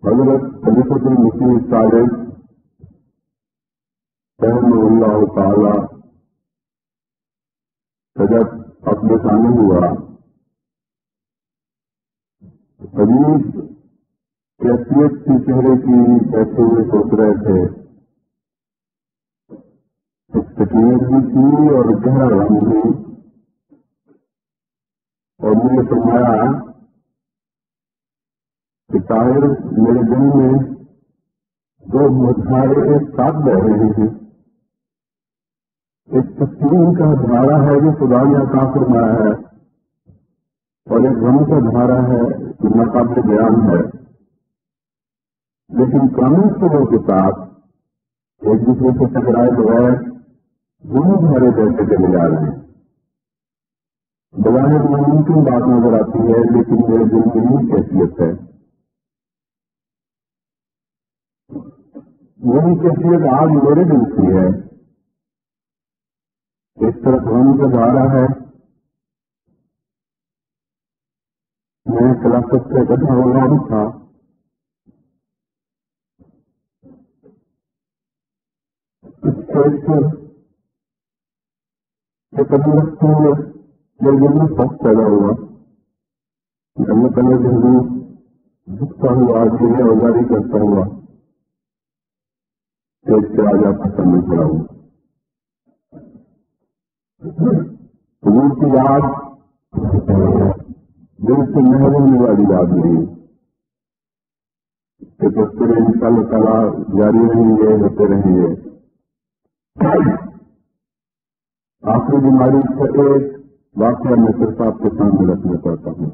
حضرت خلیفۃ المسیح الثالث رحمہ اللہ تعالی کا جب اپنے سامنے ہوا عجیب کیفیت کی چہرے کی بیٹھے ہوئے سوچ رہے تھے، ایک سکینت بھی تھی اور گہرا رنگ بھی، اور مجھے فرمایا کہ طاہر میرے دل میں دو مدھارے ایک ساتھ بہ رہے ہیں، ایک تسلیم کا دھارا ہے جو خدا نے عطا فرمایا ہے، اور ایک غم کا دھارا ہے جو ناقابل بیان ہے، لیکن کامل سبوں کے ساتھ ایک دوسرے سے ٹکرائے بغیر دونوں دھارے بہتے چلے جا رہے ہیں۔ بظاہر ناممکن بات نظر آتی ہے، لیکن میرے دل میں یہی کیفیت ہے، یہی کیفیت آج میرے دل کی ہے۔ اس طرف غم کا دھارا ہے، میں کلاست سے اکٹھا ہو رہا تھا، اس قدم رکھتے ہوئے میرے دل میں فرق پیدا ہوا کہ اللہ تعالیٰ کے حضور جھکتا ہوا جینے آزاری کرتا ہوا پیٹ سے آج آپ کا سامنے کھڑا ہوں۔ حضور کی یاد دل سے محروم ہونے والی بات نہیں کہ تذکرے انشاءاللہ تعالیٰ جاری رہیں گے، ہوتے رہیں گے۔ آخری بیماری کا ایک واقعہ میں صرف آپ کے سامنے رکھنا چاہتا ہوں۔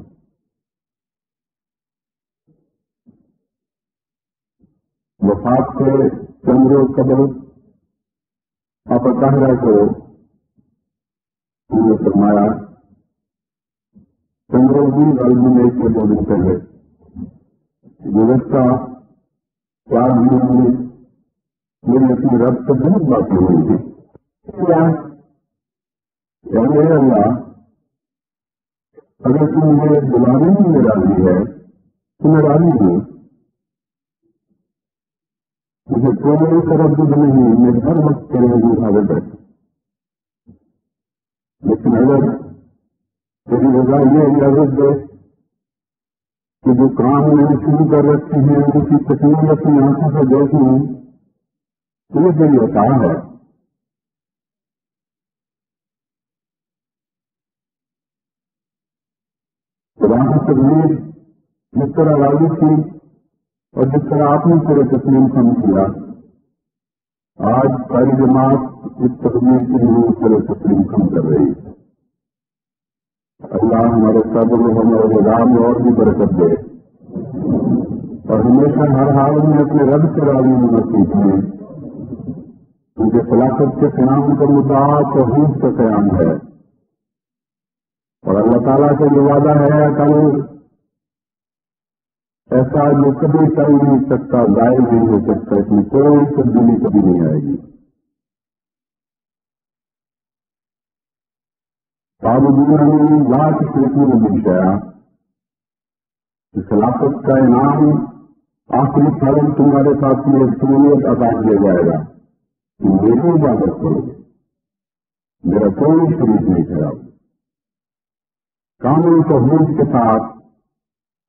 وفات سے چند روز قبل آپ طاہرہ کو نے فرمایا، چند روز بھی غالباً ایک سے 2 دن پہلے گزشتہ 4 دنوں میں میری اپنی رب سے بہت باتیں ہوئی تھی۔ یعنی اللہ اگر تم مجھے بلانے میں راضی ہے تو میں راضی ہوں، مجھے کوئی تردد نہیں، میں ہر وقت تیرے حضور حاضر بیٹھا، لیکن اگر تیری رضا یہ اجازت دے کہ جو کام میں نے شروع کر رکھے ہیں ان کی تکمیل اپنی آنکھوں سے دیکھوں تو یہ تیری عطا ہے۔ قرآن کی تکمیل جس طرح راضی تھی اور جس طرح آپ نے پورے تسلیم کم کیا، آج ساری جماعت اس تکمیل کے لیے پورے تسلیم کم کر رہی ہے۔ اللہ ہمارے صبر و ہمارے رضا میں اور بھی برکت دے اور ہمیشہ ہر حال میں اپنے رب سے راضی ہونا سیکھیں، کیونکہ خلافت کے قیام کا مدعا توحید کا قیام ہے، اور اللہ تعالیٰ کا جو وعدہ ہے کل ایسا جو کبھی چل نہیں سکتا، ظاہر نہیں ہو سکتا، اس میں کوئی تبدیلی کبھی نہیں آئے گی۔ تعبدوننی لا تشرکون بی شیئا، خلافت کا انعام آخری سال تمہارے ساتھ میں ایک سہولت عطا کیا جائے گا کہ میری عبادت کرو گے، میرا کوئی شریک نہیں ٹھہراؤ، کامل توحید کے ساتھ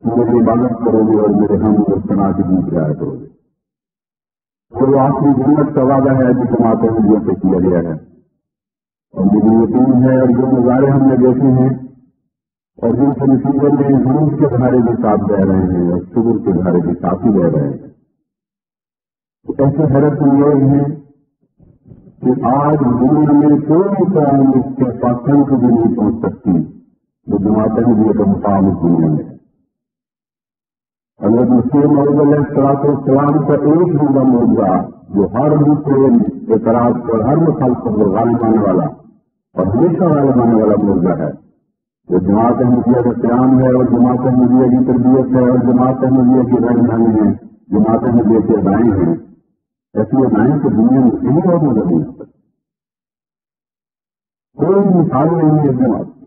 میری عبادت کرو گے اور میرے ہم مستنا کی گیت گایا کرو گے۔ تو وہ آخری جنت کا وعدہ ہے جو جماعت احمدیہ سے کیا گیا ہے، اور مجھے یقین ہے اور جو نظارے ہم نے دیکھے ہیں اور جن سے نتیجے میں ضرور کے دھارے بھی ساتھ بہ رہے ہیں اور شکر کے دھارے بھی ساتھ ہی بہ رہے ہیں، تو ایسے حیرت یہ ہے کہ آج دنیا میں کوئی قوم اس کے پاسن کو بھی نہیں پہنچ سکتی جو جماعت احمدیہ کا مقام اس دنیا میں ہے۔ حضرت مسیح موعود علیہ السلام کا ایک زندہ معجزہ جو ہر دوسرے اعتراض پر ہر مخالفت پر غالب آنے والا اور ہمیشہ غالب آنے والا معجزہ ہے، وہ جماعت احمدیہ کا قیام ہے اور جماعت احمدیہ کی تربیت ہے اور جماعت احمدیہ کی رہنمائی ہے، جماعت احمدیہ کی ادائیں ہیں۔ ایسی ادائیں تو دنیا میں کہیں اور نظر نہیں آ سکتی، کوئی مثال نہیں ہے جماعت کی۔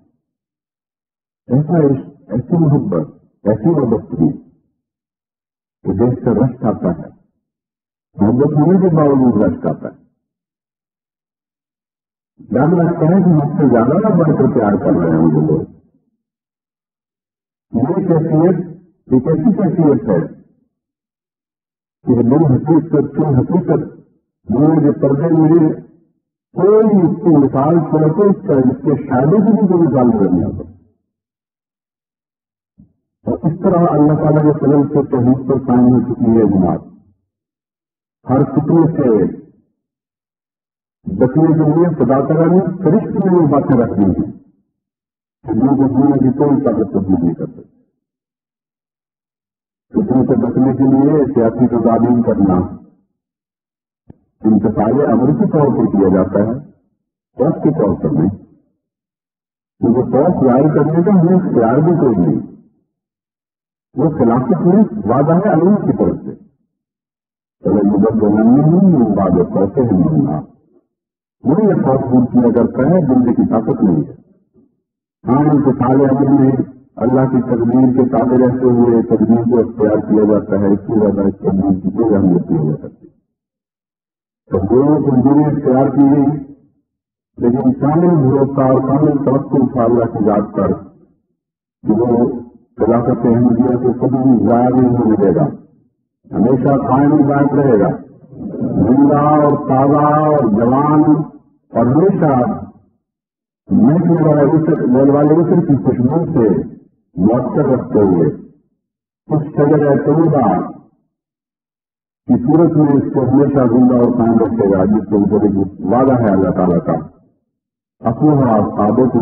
ایسا عشق، ایسی محبت، ایسی وابستگی کہ دیکھ کر رشک آتا ہے، محبت ہونے کے باوجود رشک آتا ہے، ڈر لگتا ہے کہ مجھ سے زیادہ نہ بڑھ کر پیار کر رہے ہیں وہ لوگ۔ یہ کیفیت ایک ایسی کیفیت ہے کہ دل حقیقت دنیا کے پردے میں کوئی اس کی مثال چھوڑتے اس کے شادی کی بھی کوئی مثال نظر نہیں آتا۔ اور اس طرح اللہ تعالیٰ کے فضل سے توحید پر قائم ہو چکی ہے جماعت، ہر فتنے سے بچنے کے لیے خدا تعالیٰ نے فرشتے میں یہ باتیں رکھ دی ہیں کہ جو دنیا کی کوئی طاقت تبدیل نہیں کر سکتی۔ فتنے سے بچنے کے لیے سیاسی تدابیر کرنا انتقال امر کے طور پر کیا جاتا ہے، فوج کے طور پر نہیں، کیونکہ فوج ظاہر کرنے کا ہمیں اختیار بھی کوئی نہیں، وہ خلافت میں وعدہ ہے اللہ کی طرف سے، چلے مدد بنانے نہیں بعد کیسے ہی ماننا، وہی افواج پور کیا کرتا ہے، بندے کی طاقت نہیں ہے۔ ہاں انتقال امر میں اللہ کی تقدیر کے تابع رہتے ہوئے تقدیر کو اختیار کیا جاتا ہے، اس سے زیادہ اس تقدیر کی کوئی اہمیت نہیں ہو سکتی۔ تقدیروں تقدیریں اختیار کی گئی، لیکن کامل بھروسہ اور کامل توقع اللہ کی ذات پر کہ وہ خلافت احمدیہ کو کبھی بھی ضائع نہیں ہونے دے گا، ہمیشہ قائم دائم رہے گا، زندہ اور تازہ اور جوان، اور ہمیشہ محکمے والے وطن کی خوشبو سے مؤثر رکھتے ہوئے اس شجر طیبہ کی صورت میں اس کو ہمیشہ زندہ اور قائم رکھے گا، جس کے اوپر وعدہ ہے اللہ تعالیٰ کا، اپنا صادق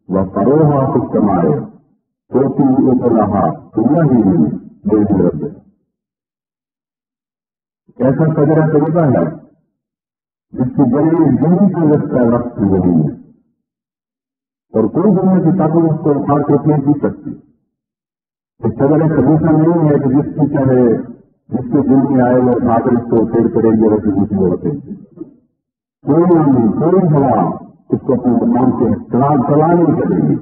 و فروحا کچھ کمائے تو اوپر رہا دنیا ہی نہیں بے رب۔ ایسا شجرہ طیبہ ہے جس کی بڑی جلدی سے لگتا ہے وقت کی زمین میں، اور کوئی دنیا کی طاقت اس کو اٹھا کے نہیں پی سکتی۔ اس شجرہ خبیثہ نہیں ہے کہ جس کی چاہے جس کے دل میں آئے وہ اٹھا کر اس کو پھیر کریں گے اور کسی کو رکھیں گے، کوئی نہیں، کوئی ہوا اس کو اپنے مقام سے چلا نہیں کرے گی،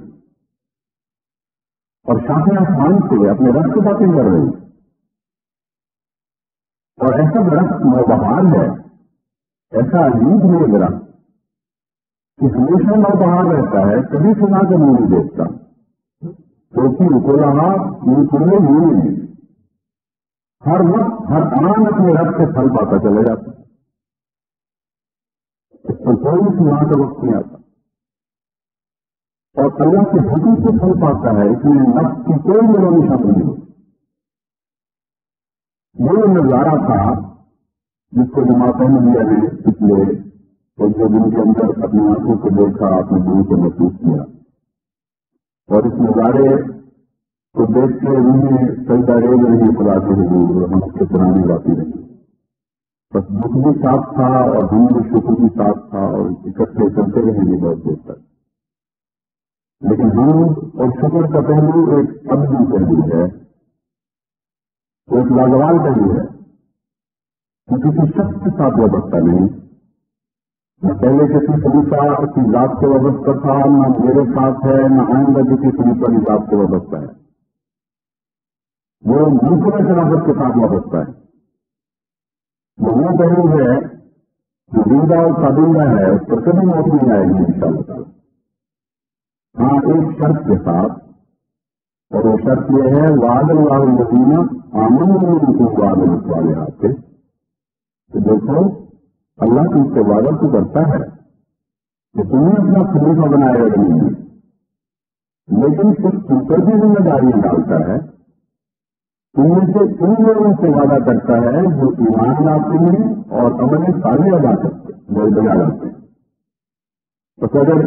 اور شاہیں آسمان سے اپنے رب سے باتیں کر رہے ہیں۔ اور ایسا درخت نوبہار ہے، ایسا عجیب ہے درخت کہ ہمیشہ نوبہار رہتا ہے، کبھی سنا کر نہیں دیکھتا، کیونکہ رکولا کھلے نہیں، ہر وقت ہر آن اپنے رب سے پھل پاتا چلا جاتا، اس پر کوئی سنا کا وقت نہیں آتا، اور اللہ کے حکم سے پھل پاتا ہے، اس میں نفس کی کوئی ضروری شامل نہیں ہوتی۔ یہ نظارہ تھا جس کو جماعت احمدیہ نے پچھلے ایک دو دن کے اندر اپنی آنکھوں کو دیکھا، اپنے دل کو محسوس کیا، اور اس نظارے کو دیکھ کے انہیں سجدہ ریز رہی خدا کے حضور، ہم اس کے پرانے باقی رہی، بس دکھ بھی ساتھ تھا اور ہم بھی شکر بھی ساتھ تھا، اور اکٹھے چلتے رہیں گے بہت دیر تک۔ لیکن ہم اور شکر کا پہلو ایک ابدی پہلو ہے، ایک لاجوال پہلو ہے، کسی شخص کے ساتھ وابستہ نہیں، نہ پہلے کسی خلیفہ کی ذات سے وابستہ تھا، نہ میرے ساتھ ہے، نہ آئندہ کسی خلیفہ کی ذات سے وابستہ ہے، وہ ملک خلافت کے ساتھ وابستہ ہے۔ وہ پہلو ہے جو زندہ اور قابلہ ہے، اس پر کبھی موت نہیں آئے گی انشاءاللہ تعالی۔ ہاں ایک شرط کے ساتھ، اور وہ شرط یہ ہے وعد اللہ الذین آمنوا منکم وعملوا الصالحات، کہ دیکھو اللہ تم سے وعدہ تو کرتا ہے کہ تمہیں اپنا خلیفہ بنائے گا زمین میں، لیکن کچھ تم پر بھی ذمہ داریاں ڈالتا ہے، تم میں سے ان لوگوں سے وعدہ کرتا ہے جو ایمان لاتے ہیں اور عمل صالح ادا کرتے بجا لاتے ہیں۔ بس اگر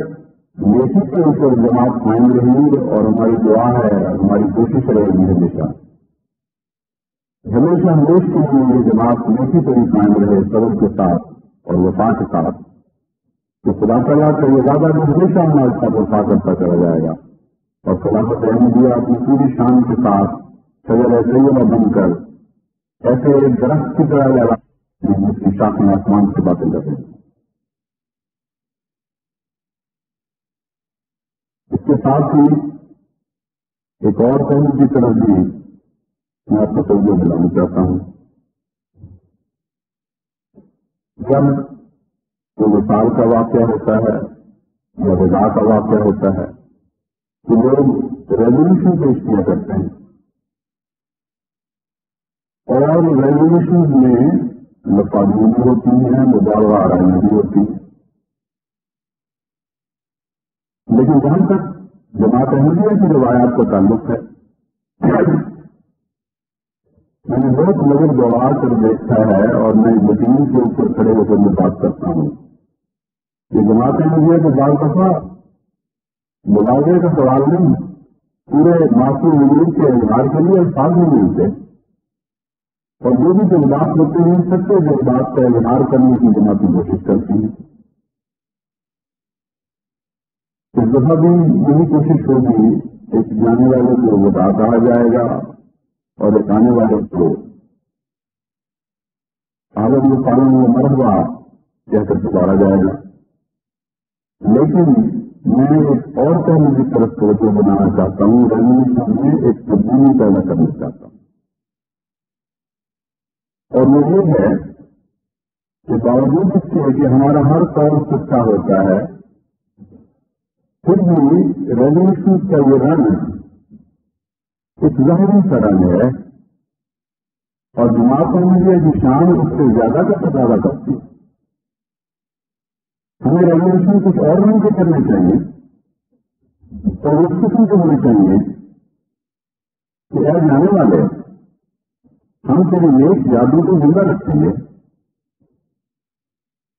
نیکی کے اوپر جماعت قائم رہی، اور ہماری دعا ہے، ہماری کوشش رہے گی ہمیشہ کے لیے یہ جماعت نیکی پر ہی قائم رہے، صبر کے ساتھ اور وفا کے ساتھ، تو خدا تعالیٰ کا یہ وعدہ جو ہمیشہ ہمارے ساتھ وفا کرتا چلا جائے گا، اور خلافت احمدیہ اپنی پوری شان کے ساتھ شجر طیبہ بن کر ایسے ایک درخت کی طرح لگا جس کی شاخیں آسمان سے باتیں کر رہی ہیں۔ اس کے ساتھ ہی ایک اور پہلو کی طرف بھی میں آپ کو توجہ دلانا چاہتا ہوں۔ جب کوئی وصال کا واقعہ ہوتا ہے یا رضا کا واقعہ ہوتا ہے تو لوگ ریزولوشن پیش کیا کرتے ہیں، اور ریزولوشن میں لفاظی بھی ہوتی ہیں، مبالغہ آرائیاں بھی ہوتی ہیں، لیکن جہاں تک جماعت احمدیہ کی روایات کا تعلق ہے، میں نے بہت نظر دوڑا کر دیکھا ہے، اور میں یقین کے اوپر کھڑے ہو کر میں بات کرتا ہوں کہ جماعت احمدیہ کے بعض دفعہ مبالغے کا سوال نہیں، پورے معصوم وجود کے اظہار کے لیے الفاظ نہیں ملتے، اور جو بھی جذبات ہوتے ہیں سچے جذبات کا اظہار کرنے کی جماعت کی کوشش کرتی ہیں۔ اس دفعہ بھی یہی کوشش ہوگی، ایک جانے والے کو ودا کہا جائے گا اور ایک آنے والے کو عالم و پالن و مرحبا کہہ کر پکارا جائے گا۔ لیکن میں ایک اور پہلو کی طرف توجہ بنانا چاہتا ہوں، ریزولوشن میں ایک تبدیلی پیدا کرنا چاہتا ہوں، اور وہ یہ ہے کہ باوجود اس کے کہ ہمارا ہر قول سچا ہوتا ہے، پھر بھی ریزولوشن کا یہ رنگ ایک ظاہری سا رنگ ہے، اور جماعت احمدیہ کی شان اس سے زیادہ کا تقاضا کرتی ہے۔ ہمیں ریزولوشن کچھ اور رنگ کے کرنے چاہیے، اور اس قسم کے ہونے چاہیے کہ اے جانے والے، ہم تیرے نیک جادو کو زندہ رکھیں گے،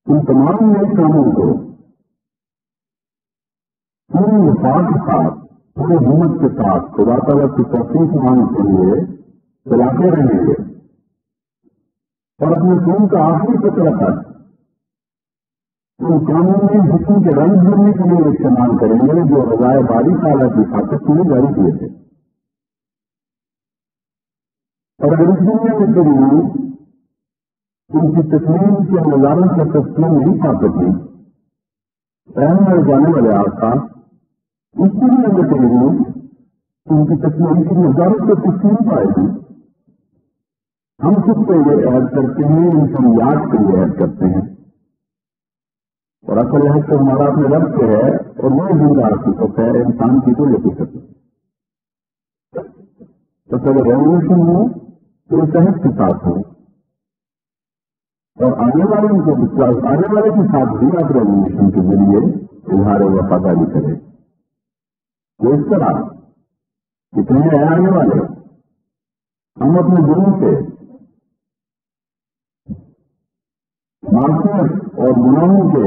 ان تمام نیک کاموں کو پوری وفا کے ساتھ، پورے ہمت کے ساتھ خدا تعالیٰ کی توفیق مانگتے ہوئے چلاتے رہیں گے، اور اپنے خون کا آخری قطرہ تک ان کاموں میں حسن کے رنگ بھرنے کے لیے استعمال کریں گے جو رضائے باری تعالیٰ کی طاقت میں جاری کیے تھے۔ اور اگر اس دنیا میں کوئی ان کی تسلیم کے نظاروں سے تسلیم نہیں پا سکتی، رہنے والے جانے والے آقا اس دنیا میں کوئی ان کی تسلیم کے نظاروں سے تسلیم پائے گی، ہم خود کو یہ عہد کرتے ہیں، انسانیات کو یہ عہد کرتے ہیں، اور اصل عہد تو ہمارا اپنے رب سے ہے، اور وہ زندہ رکھو خیر انسان کی کو لے کے سکے. تو پہلے ریولیوشن ہو تو صحت کے ساتھ ہو، اور آنے والے کے ساتھ بھی آپ ریولیوشن کے ذریعے اظہار وفاداری کرے. تو اس طرح کتنے ہیں آنے والے، ہم اپنے دلوں سے معصیت اور گناہوں کے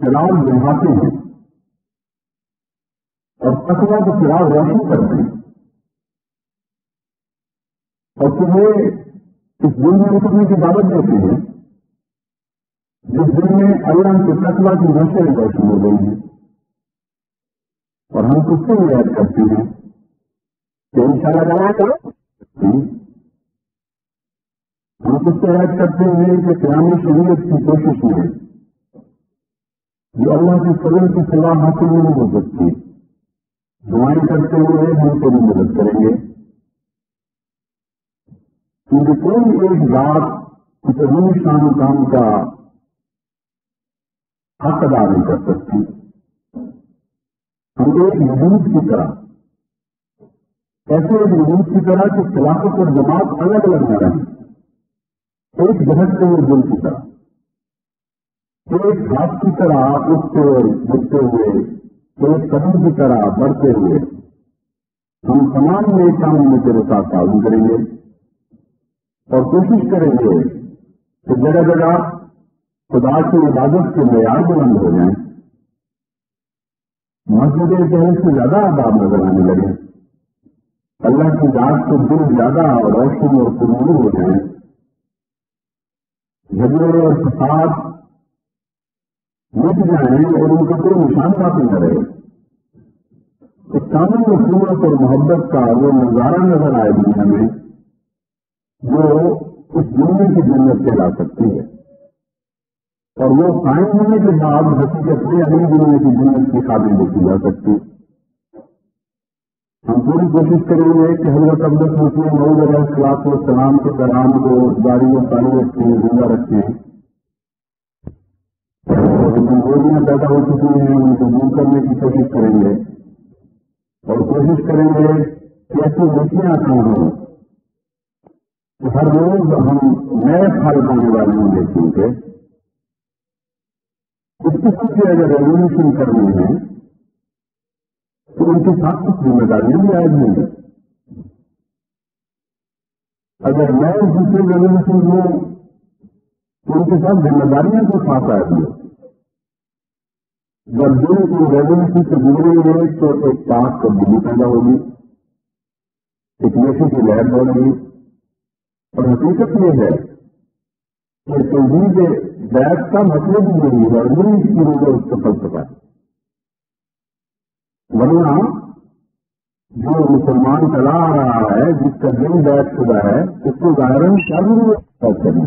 چراغ جلاتے ہیں اور تقویٰ کے چراغ روشن کرتے ہیں، اور تمہیں اس دل میں اترنے کی دعوت دیتے ہیں جس دل میں اللہ کے تقویٰ کی روشنی روشن ہو گئی ہے. اور ہم کس سے یاد کرتے ہیں کہ انشاءاللہ بنا کرو، ہم کس سے یاد کرتے ہیں کہ قیام شریعت کی کوشش میں جو اللہ کے فضل کی سزا حاصل نہیں ہو سکتی، دعائیں کرتے ہوئے ہم کو بھی مدد کریں گے، کیونکہ کوئی ایک ذات اس عظیم شان کام کا حق ادا نہیں کر سکتی. ہم ایک وجود کی طرح، ایسے ایک وجود کی طرح کہ خلافت اور جماعت الگ الگ نہ رہیں، ایک بہتتے ہوئے دل کی طرح، ایک ہاتھ کی طرح اٹھتے جھکتے ہوئے، ایک قدم کی طرح بڑھتے ہوئے ہم تمام نئے کاموں میں تیرے ساتھ تعاون کریں گے اور کوشش کریں گے کہ جگہ جگہ خدا کی عبادت کے معیار بلند ہو جائیں، مسجدیں پہلے سے زیادہ آباد نظر آنے لگے، اللہ کی ذات سے دل زیادہ روشن اور پرنور ہو جائیں، جھگڑے اور فساد مٹ جائیں اور ان کا کوئی نشان باقی نہ رہے. اس کامل میں قوت اور محبت کا وہ نظارہ نظر آئے دنیا میں جو اس دنیا کی جنت کہلا سکتی ہے، اور وہ قائم ہونے کے بعد حقیقت میں اگلی دنیا کی جنت کی قابل دیکھی جا سکتی. ہم پوری کوشش کریں گے کہ حضرت اقدس مسیح موعود علیہ السلام کے کلام کو جاری و ساری رکھیں، زندہ رکھیں، اور جو کمزوریاں پیدا ہو چکی ہیں ان کو دور کرنے کی کوشش کریں گے، اور کوشش کریں گے کہ ایسی روشنیاں کام ہوں کہ ہر روز ہم نئے پھل پانے والے ہوں گے. کیونکہ اس قسم کی اگر ریولیوشن کرنی ہے تو ان کے ساتھ کچھ ذمہ داریاں بھی عائد ہوں گی. اگر میں دوسرے ریولیوشن ہوں تو ان کے ساتھ ذمہ داریاں کو ساتھ عائد ہوں. جب دل کی ریولیوشن سے گزریں گے تو ایک پاک تبدیلی پیدا ہوگی، ایک نشے کی لہر بڑھ گی، اور حقیقت یہ ہے کہ توحید بیعت کا مطلب یہی ہے، وہی اس کی روز اس کا فلسفہ ہے. ورنہ جو مسلمان چلا آ رہا ہے جس کا دل بیعت شدہ ہے اس کو ظاہراً کیا ضرورت کرنا،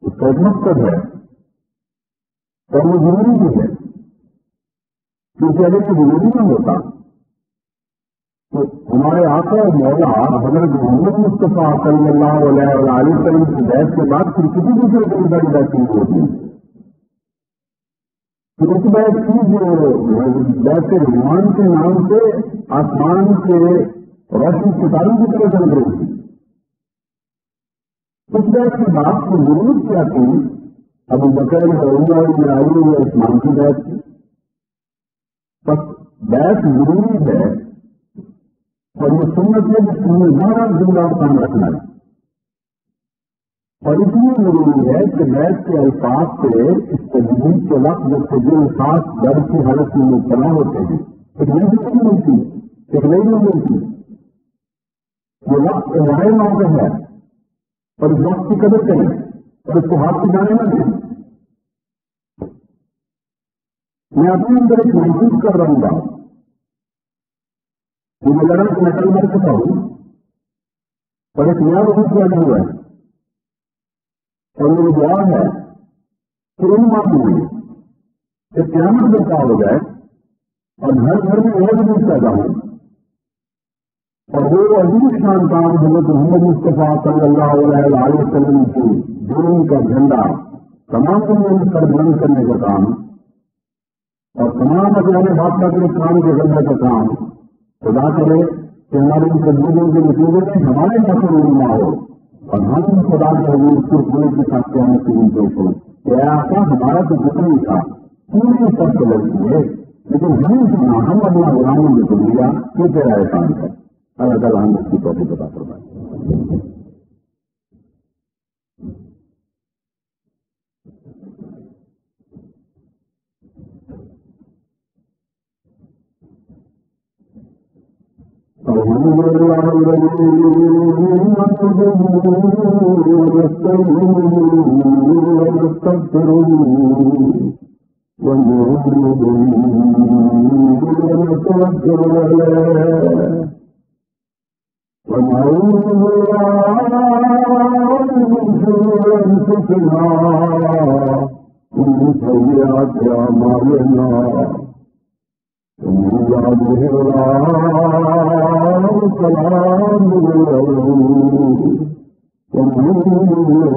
اس کا ایک مقصد ہے اور وہ ضروری بھی ہے، کیونکہ اگر یہ ضروری نہ ہوتا تو ہمارے آقا اور مولا حضرت محمد مصطفیٰ صلی اللہ علیہ وسلم کی بیعت کے بعد پھر کسی دوسرے کو بڑی بیعت نہیں ہوتی. تو اس بیعت کی جو بیعت رحمان کے نام سے آسمان کے روشن ستاروں کی طرح چل رہی تھی، اس بیعت کی بات کو ضرورت کیا تھی؟ ابو بکر عمر علی و عثمان کی بیعت کی. بس بیعت ضروری ہے، اور یہ سنت ہے کہ سننا زندہ کام رکھنا ہے، اور اس لیے ضروری ہے کہ بیعت کے الفاظ سے اس تجدید کے وقت جب سے جو خاص ڈر کی حالت میں مبتلا ہوتے ہیں ایک نئی زندگی ملتی، ایک نئی نہیں ملتی. یہ وقت رائے موقع ہے اور اس وقت کی قدر کریں اور اس کو ہاتھ سے جانے نہ دیں. میں اپنے اندر ایک محسوس کر رہا ہوں بات کہ میں لڑا کہ میں کل مر چکا ہوں اور ایک نیا وقت لگا ہوا ہے، اور میری دعا ہے کہ ان معاملوں میں کہ قیامت برپا ہو جائے اور گھر گھر میں ایک دن پیدا ہو اور وہ عظیم شان کام حضرت محمد مصطفیٰ صلی اللہ علیہ وسلم کی دین کا جھنڈا تمام دنیا میں سر بلند کرنے کا کام اور تمام اپنے بادشاہ کے کام کے کرنے کا کام خدا کرے کہ ہماری ان تجربوں کے نتیجے میں ہمارے نقل علما ہو اور ہم خدا کے حضور پورے کے ساتھ قیامت کی دن پیش ہو کہ ایسا ہمارا تو ذکر ہی تھا پوری سب سے لڑکی ہے لیکن ہم اپنا غلاموں میں تو لیا کہ تیرا احسان ہے اللہ تعالیٰ ہم اس کی توفیق عطا فرمائے. الحمد لله الذي نحمده ونستعينه ونستغفره ونؤمن به ونتوكل عليه ونعوذ بالله من شرور أنفسنا ومن سيئات أعمالنا ومن يهده الله فلا مضل له ومن يضلل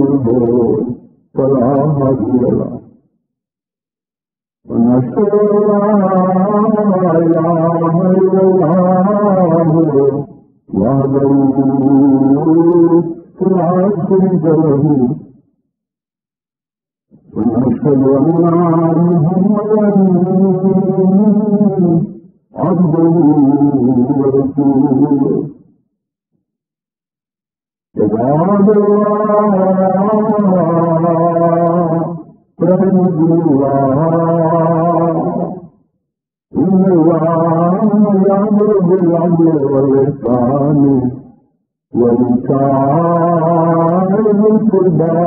فلا هادي له ونشهد أن لا إله إلا الله وحده لا شريك له ونشهد أن محمدا عبده ورسوله عباد الله رحمكم الله إن الله يأمر بالعدل والإحسان وإيتاء ذي القربى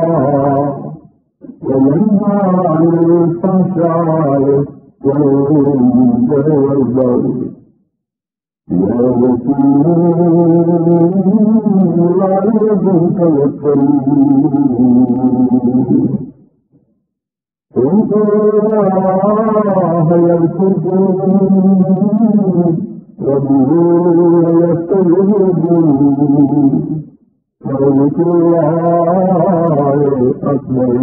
وينهى عن الفحشاء والمنكر والبغي يعظكم لعلكم تذكرون اذكروا الله يذكركم وادعوه يستجب ولذكر الله أكبر